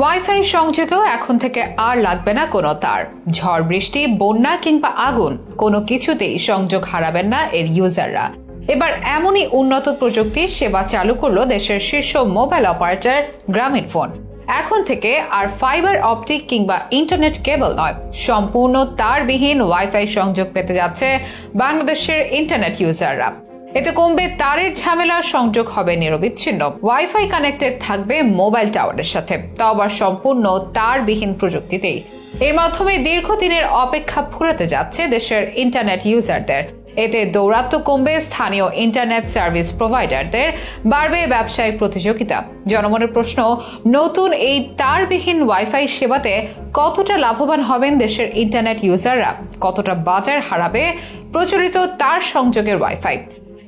Wifi সংযোগেও এখন থেকে আর লাগবে না কোনো তার। ঝড় বৃষ্টি, বন্যা কিংবা আগুন, কোনো কিছুতেই সংযোগ হারাবেন না এর ইউজাররা। এবার এমনই উন্নত প্রযুক্তির সেবা চালু করলো দেশের শীর্ষ মোবাইল অপারেটর গ্রামীণফোন। এখন থেকে আর ফাইবার অপটিক কিংবা ইন্টারনেট কেবল নয়, সম্পূর্ণ তারবিহীন ওয়াইফাই সংযোগ পেতে যাচ্ছে বাংলাদেশের ইন্টারনেট ইউজাররা। এতে কমবে তারের ঝামেলা, সংযোগ হবে নিরবিচ্ছিন্ন, ওয়াইফাই কানেক্টেড থাকবে মোবাইল টাওয়ারের সাথে, তাও আবার সম্পূর্ণ তারবিহীন প্রযুক্তিতেই। এর মাধ্যমে দীর্ঘদিনের অপেক্ষা ফুরাতে যাচ্ছে দেশের ইন্টারনেট ইউজারদের। এতে দৌরাত্ম্য কমবে স্থানীয় ইন্টারনেট সার্ভিস প্রোভাইডারদের, বাড়বে ব্যবসায়িক প্রতিযোগিতা। জনমনের প্রশ্ন, নতুন এই তারবিহীন ওয়াইফাই সেবাতে কতটা লাভবান হবেন দেশের ইন্টারনেট ইউজাররা, কতটা বাজার হারাবে প্রচলিত তার সংযোগের ওয়াইফাই?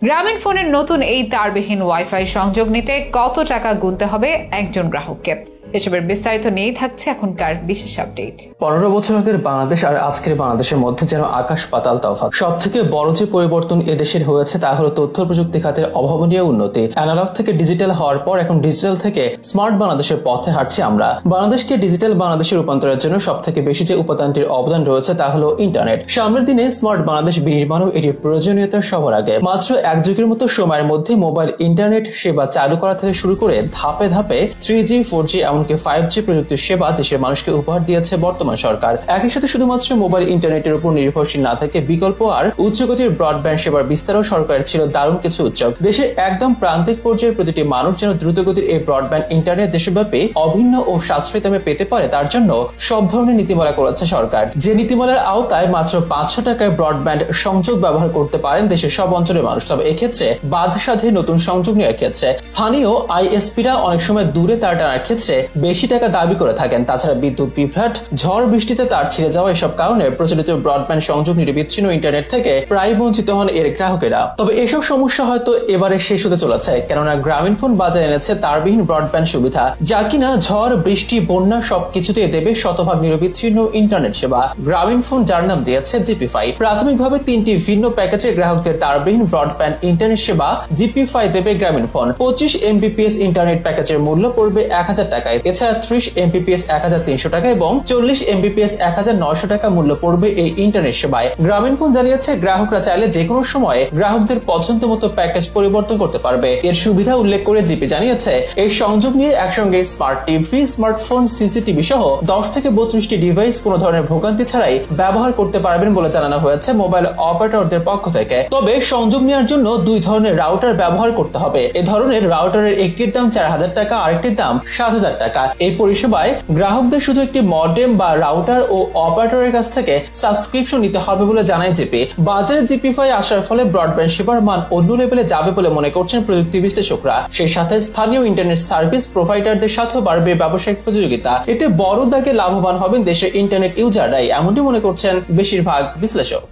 গ্রামীণফোনের নতুন এই তারবিহীন ওয়াইফাই সংযোগ নিতে কত টাকা গুনতে হবে একজন গ্রাহককে? এসবের বিস্তারিত নিয়েই থাকছে এখনকার বিশেষ আপডেট। 15 বছর আগের বাংলাদেশ আর আজকের বাংলাদেশের মধ্যে যেন আকাশ পাতাল তফাৎ। সব থেকে বড় যে পরিবর্তন এদেশের হয়েছে তা হলো তথ্য প্রযুক্তি খাতের অভাবনীয় উন্নতি। অ্যানালগ থেকে ডিজিটাল হওয়ার পর এখন ডিজিটাল থেকে স্মার্ট বাংলাদেশের পথে হাঁটছি আমরা। বাংলাদেশকে ডিজিটাল বাংলাদেশে রূপান্তরের জন্য সব থেকে বেশি যে উপাদানটির অবদান রয়েছে তা হলো ইন্টারনেট। সামনের দিনে স্মার্ট বাংলাদেশ বিনির্মাণও এটির প্রয়োজনীয়তা সবার আগে। মাত্র এক যুগের মতো সময়ের মধ্যে মোবাইল ইন্টারনেট সেবা চালু করা থেকে শুরু করে ধাপে ধাপে 3G, 4G এমনকি 5G প্রযুক্তির সেবা দেশের মানুষকে উপহার দিয়েছে বর্তমান সরকার। একই সাথে শুধুমাত্র মোবাইল ইন্টারনেটের উপর নির্ভরশীল না থেকে বিকল্প আর উচ্চগতির ব্রডব্যান্ড সেবার বিস্তারও সরকারের ছিল দারুণ কিছু উদ্যোগ। দেশের একদম প্রান্তিক পর্যায়ের প্রতিটি মানুষ যেন দ্রুতগতির এই ব্রডব্যান্ড ইন্টারনেট দেশব্যাপী অভিন্ন ও সাশ্রয়ী দামে পেতে পারে, তার জন্য সব ধরনের নীতিমালা করেছে সরকার। যে নীতিমালার আওতায় মাত্র 500 টাকায় ব্রডব্যান্ড সংযোগ ব্যবহার করতে পারেন দেশের সব অঞ্চলের মানুষ। তবে এক্ষেত্রে বাধা সাধে নতুন সংযোগ নেওয়ার ক্ষেত্রে স্থানীয় আইএসপিরা অনেক সময় দূরে তার টানার ক্ষেত্রে বেশি টাকা দাবি করে থাকেন। তাছাড়া বিদ্যুৎ বিভ্রাট, ঝড় বৃষ্টিতে তার ছিঁড়ে যাওয়া, এসব কারণে প্রচলিত ব্রডব্যান্ড সংযোগ নিরবিচ্ছিন্ন ইন্টারনেট থেকে প্রায় বঞ্চিত হন এর গ্রাহকেরা। তবে এসব সমস্যা হয়তো এবারে শেষ হতে চলেছে, কেননা গ্রামীণফোন বাজারে এনেছে তারবিহীন ব্রডব্যান্ড সুবিধা, যা কিনা ঝড় বৃষ্টি বন্যা সবকিছুতে দেবে শতভাগ নিরবিচ্ছিন্ন ইন্টারনেট সেবা। গ্রামীণফোন যার নাম দিয়েছে জিপি5। প্রাথমিকভাবে 3টি ভিন্ন প্যাকেজে গ্রাহকদের তারবিহীন ব্রডব্যান্ড ইন্টারনেট সেবা জিপি5 দেবে গ্রামীণফোন। 25 Mbps ইন্টারনেট প্যাকেজের মূল্য পড়বে 1000 টাকায়। এছাড়া 30 Mbps 1300 টাকা এবং 40 Mbps 1900 টাকা মূল্য পড়বে এই ইন্টারনেট সেবায়। গ্রামীণফোন জানিয়েছে গ্রাহকরা চাইলে যে কোনো সময়ে গ্রাহকদের পছন্দ মতো প্যাকেজ পরিবর্তন করতে পারবে। এর সুবিধা উল্লেখ করে জিপি জানিয়েছে এই সংযোগ নিয়ে একসঙ্গে স্মার্ট টিভি, স্মার্টফোন, সিসিটিভি সহ 10 থেকে 32টি ডিভাইস কোনো ধরনের ভোগান্তি ছাড়াই ব্যবহার করতে পারবেন বলে জানানো হয়েছে মোবাইল অপারেটরদের পক্ষ থেকে। তবে সংযোগ নেওয়ার জন্য 2 ধরনের রাউটার ব্যবহার করতে হবে। এ ধরনের রাউটারের একটির দাম 4000 টাকা, আরেকটির দাম 7000 টাকা। এই পরিষেবায় গ্রাহকদের শুধু একটি মডেম বা রাউটার ও অপারেটরের কাছ থেকে সাবস্ক্রিপশন নিতে হবে বলে জানায় জিপি। বাজারে জিপি5 আসার ফলে ব্রডব্যান্ড সেবার মান অন্য লেভেলে যাবে বলে মনে করছেন প্রযুক্তি বিশ্লেষকরা। সেই সাথে স্থানীয় ইন্টারনেট সার্ভিস প্রোভাইডারদের সাথেও বাড়বে ব্যবসায়িক প্রতিযোগিতা। এতে বড় দাগে লাভবান হবেন দেশের ইন্টারনেট ইউজাররাই, এমনটি মনে করছেন বেশিরভাগ বিশ্লেষক।